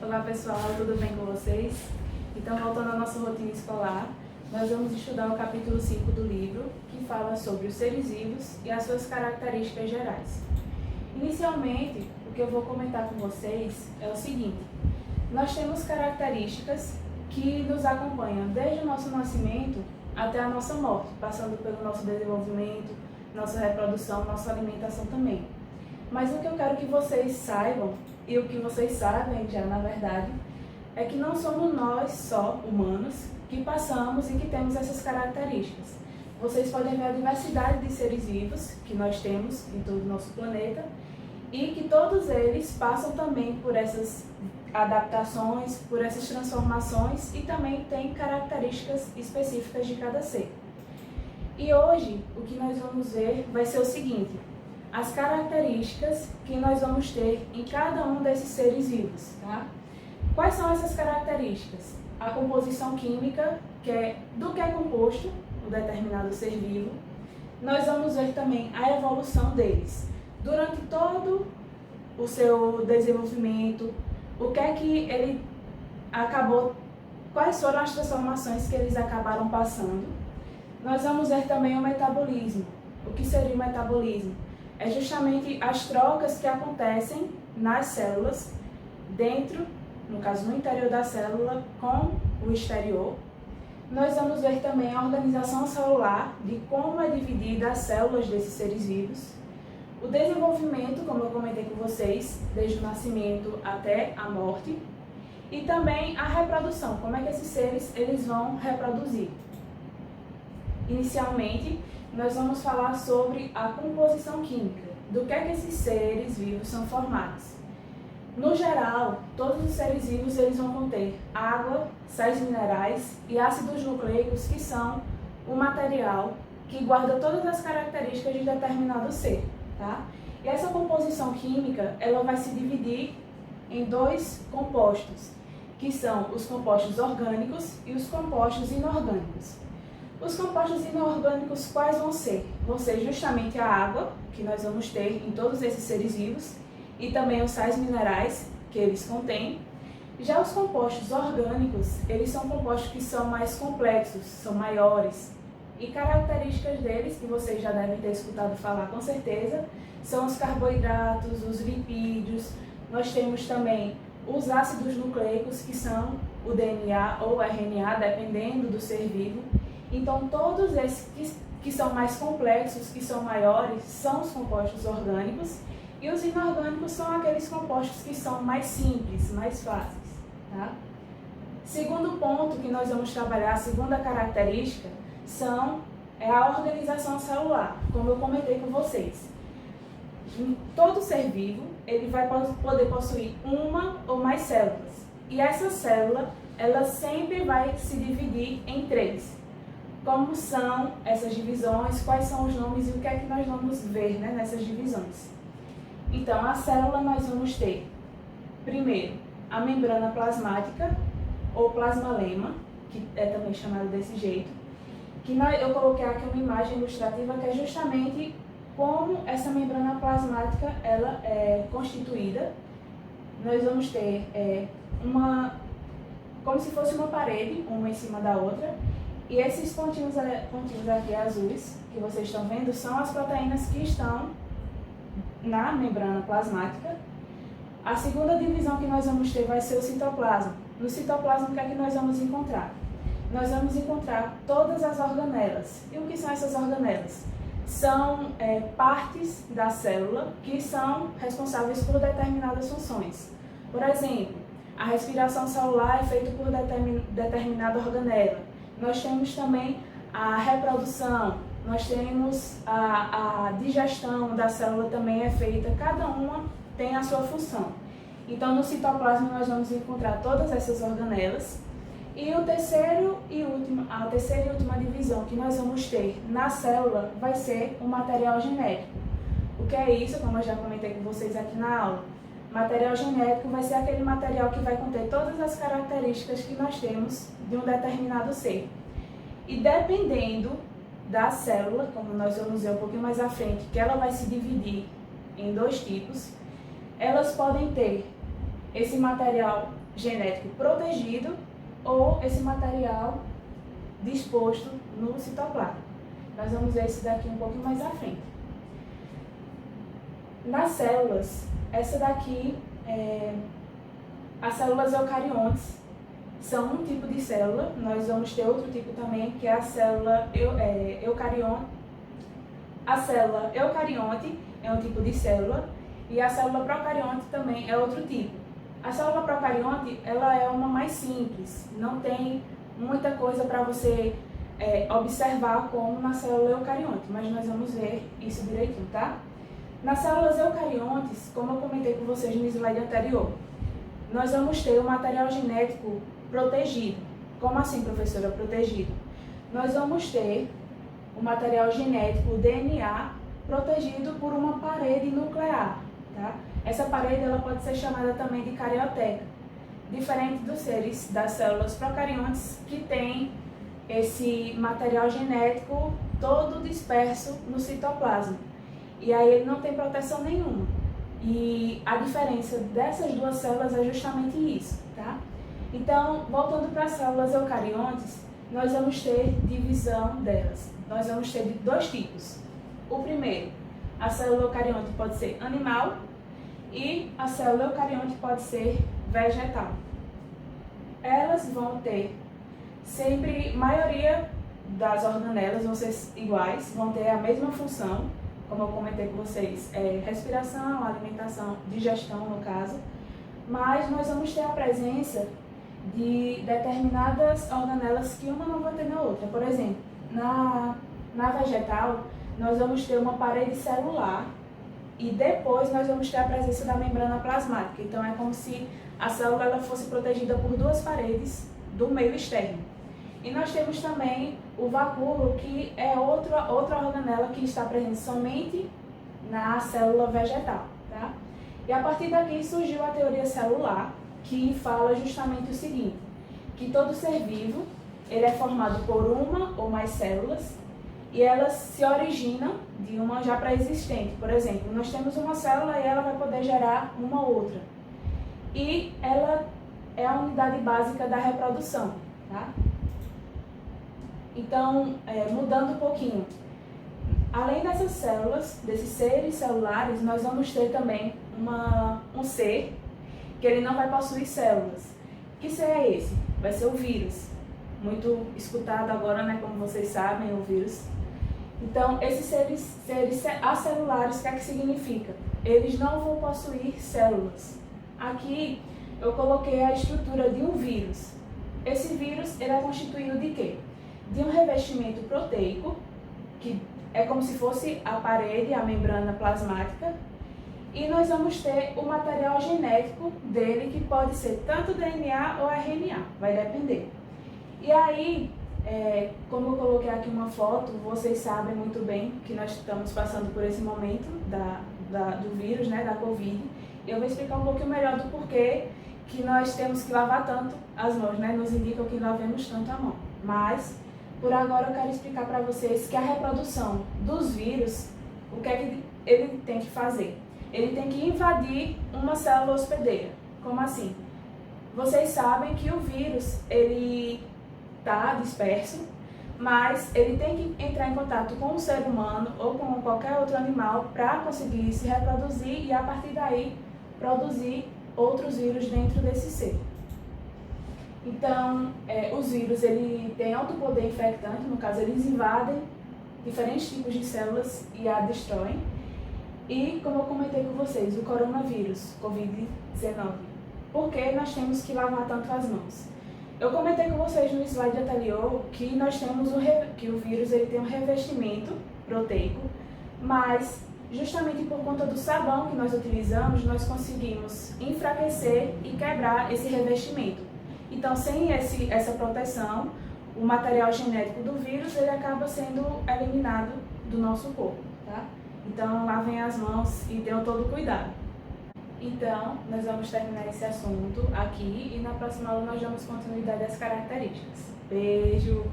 Olá pessoal, tudo bem com vocês? Então, voltando à nossa rotina escolar, nós vamos estudar o capítulo 5 do livro, que fala sobre os seres vivos e as suas características gerais. Inicialmente, o que eu vou comentar com vocês é o seguinte: nós temos características que nos acompanham desde o nosso nascimento até a nossa morte, passando pelo nosso desenvolvimento, nossa reprodução, nossa alimentação também. Mas o que eu quero que vocês saibam, e o que vocês sabem já na verdade, é que não somos nós só, humanos, que passamos e que temos essas características. Vocês podem ver a diversidade de seres vivos que nós temos em todo o nosso planeta e que todos eles passam também por essas adaptações, por essas transformações e também têm características específicas de cada ser. E hoje o que nós vamos ver vai ser o seguinte: as características que nós vamos ter em cada um desses seres vivos, tá? Quais são essas características? A composição química, que é do que é composto um determinado ser vivo. Nós vamos ver também a evolução deles. Durante todo o seu desenvolvimento, o que é que ele acabou, quais foram as transformações que eles acabaram passando. Nós vamos ver também o metabolismo. O que seria o metabolismo? É justamente as trocas que acontecem nas células, dentro, no caso no interior da célula, com o exterior. Nós vamos ver também a organização celular, de como é dividida as células desses seres vivos. O desenvolvimento, como eu comentei com vocês, desde o nascimento até a morte. E também a reprodução, como é que esses seres eles vão reproduzir. Inicialmente, nós vamos falar sobre a composição química, do que é que esses seres vivos são formados. No geral, todos os seres vivos eles vão conter água, sais minerais e ácidos nucleicos, que são o material que guarda todas as características de determinado ser, tá? E essa composição química, ela vai se dividir em dois compostos, que são os compostos orgânicos e os compostos inorgânicos. Os compostos inorgânicos quais vão ser? Vão ser justamente a água, que nós vamos ter em todos esses seres vivos, e também os sais minerais que eles contêm. Já os compostos orgânicos, eles são compostos que são mais complexos, são maiores. E características deles, que vocês já devem ter escutado falar com certeza, são os carboidratos, os lipídios. Nós temos também os ácidos nucleicos, que são o DNA ou RNA, dependendo do ser vivo. Então, todos esses que são mais complexos, que são maiores, são os compostos orgânicos, e os inorgânicos são aqueles compostos que são mais simples, mais fáceis, tá? Segundo ponto que nós vamos trabalhar, a segunda característica, é a organização celular, como eu comentei com vocês. Todo ser vivo, ele vai poder possuir uma ou mais células, e essa célula, ela sempre vai se dividir em três. Como são essas divisões, quais são os nomes e o que é que nós vamos ver, né, nessas divisões. Então, a célula nós vamos ter, primeiro, a membrana plasmática, ou plasmalema, que é também chamado desse jeito, que eu coloquei aqui uma imagem ilustrativa que é justamente como essa membrana plasmática ela é constituída. Nós vamos ter como se fosse uma parede, uma em cima da outra. E esses pontinhos aqui azuis, que vocês estão vendo, são as proteínas que estão na membrana plasmática. A segunda divisão que nós vamos ter vai ser o citoplasma. No citoplasma, o que é que nós vamos encontrar? Nós vamos encontrar todas as organelas. E o que são essas organelas? São partes da célula que são responsáveis por determinadas funções. Por exemplo, a respiração celular é feita por determinada organela. Nós temos também a reprodução, nós temos a digestão da célula também é feita, cada uma tem a sua função. Então, no citoplasma nós vamos encontrar todas essas organelas. E a terceira e última divisão que nós vamos ter na célula vai ser o material genético. O que é isso? Como eu já comentei com vocês aqui na aula. Material genético vai ser aquele material que vai conter todas as características que nós temos de um determinado ser. E dependendo da célula, como nós vamos ver um pouquinho mais à frente, que ela vai se dividir em dois tipos, elas podem ter esse material genético protegido ou esse material disposto no citoplasma. Nós vamos ver isso daqui um pouquinho mais à frente. Nas células, essa daqui as células eucariontes são um tipo de célula. Nós vamos ter outro tipo também, que é a célula eucarionte. A célula eucarionte é um tipo de célula e a célula procarionte também é outro tipo. A célula procarionte, ela é uma mais simples, não tem muita coisa para você observar como na célula eucarionte, mas nós vamos ver isso direitinho, tá? Nas células eucariontes, como eu comentei com vocês no slide anterior, nós vamos ter o material genético protegido. Como assim, professora, protegido? Nós vamos ter o material genético, o DNA, protegido por uma parede nuclear, tá? Essa parede ela pode ser chamada também de carioteca, diferente dos seres das células procariontes, que tem esse material genético todo disperso no citoplasma. E aí ele não tem proteção nenhuma. E a diferença dessas duas células é justamente isso, tá? Então, voltando para as células eucariontes, nós vamos ter divisão delas. Nós vamos ter de dois tipos. O primeiro, a célula eucarionte pode ser animal e a célula eucarionte pode ser vegetal. Elas vão ter sempre, maioria das organelas vão ser iguais, vão ter a mesma função, como eu comentei com vocês, respiração, alimentação, digestão no caso, mas nós vamos ter a presença de determinadas organelas que uma não vai ter na outra. Por exemplo, na vegetal, nós vamos ter uma parede celular e depois nós vamos ter a presença da membrana plasmática. Então é como se a célula ela fosse protegida por duas paredes do meio externo. E nós temos também o vacúolo, que é outra organela que está presente somente na célula vegetal, tá? E a partir daqui surgiu a teoria celular, que fala justamente o seguinte, que todo ser vivo ele é formado por uma ou mais células e elas se originam de uma já pré-existente. Por exemplo, nós temos uma célula e ela vai poder gerar uma outra. E ela é a unidade básica da reprodução, tá? Então, mudando um pouquinho, além dessas células, desses seres celulares, nós vamos ter também um ser que ele não vai possuir células. Que ser é esse? Vai ser o vírus. Muito escutado agora, né, como vocês sabem, o vírus. Então, esses seres acelulares, o que é que significa? Eles não vão possuir células. Aqui eu coloquei a estrutura de um vírus. Esse vírus ele é constituído de quê? De um revestimento proteico, que é como se fosse a parede, a membrana plasmática, e nós vamos ter o material genético dele, que pode ser tanto DNA ou RNA, vai depender. E aí, como eu coloquei aqui uma foto, vocês sabem muito bem que nós estamos passando por esse momento do vírus, né, da Covid. Eu vou explicar um pouquinho melhor do porquê que nós temos que lavar tanto as mãos, né, nos indicam que lavemos tanto a mão. Mas, por agora, eu quero explicar para vocês que a reprodução dos vírus, o que é que ele tem que fazer? Ele tem que invadir uma célula hospedeira. Como assim? Vocês sabem que o vírus, ele está disperso, mas ele tem que entrar em contato com o ser humano ou com qualquer outro animal para conseguir se reproduzir e, a partir daí, produzir outros vírus dentro desse ser. Então, os vírus ele têm alto poder infectante, no caso, eles invadem diferentes tipos de células e a destroem. E, como eu comentei com vocês, o coronavírus, Covid-19. Por que nós temos que lavar tanto as mãos? Eu comentei com vocês no slide anterior que nós temos que o vírus ele tem um revestimento proteico, mas justamente por conta do sabão que nós utilizamos, nós conseguimos enfraquecer e quebrar esse revestimento. Então, sem essa proteção, o material genético do vírus ele acaba sendo eliminado do nosso corpo, tá? Então, lavem as mãos e tenham todo cuidado. Então, nós vamos terminar esse assunto aqui e na próxima aula nós damos continuidade às características. Beijo!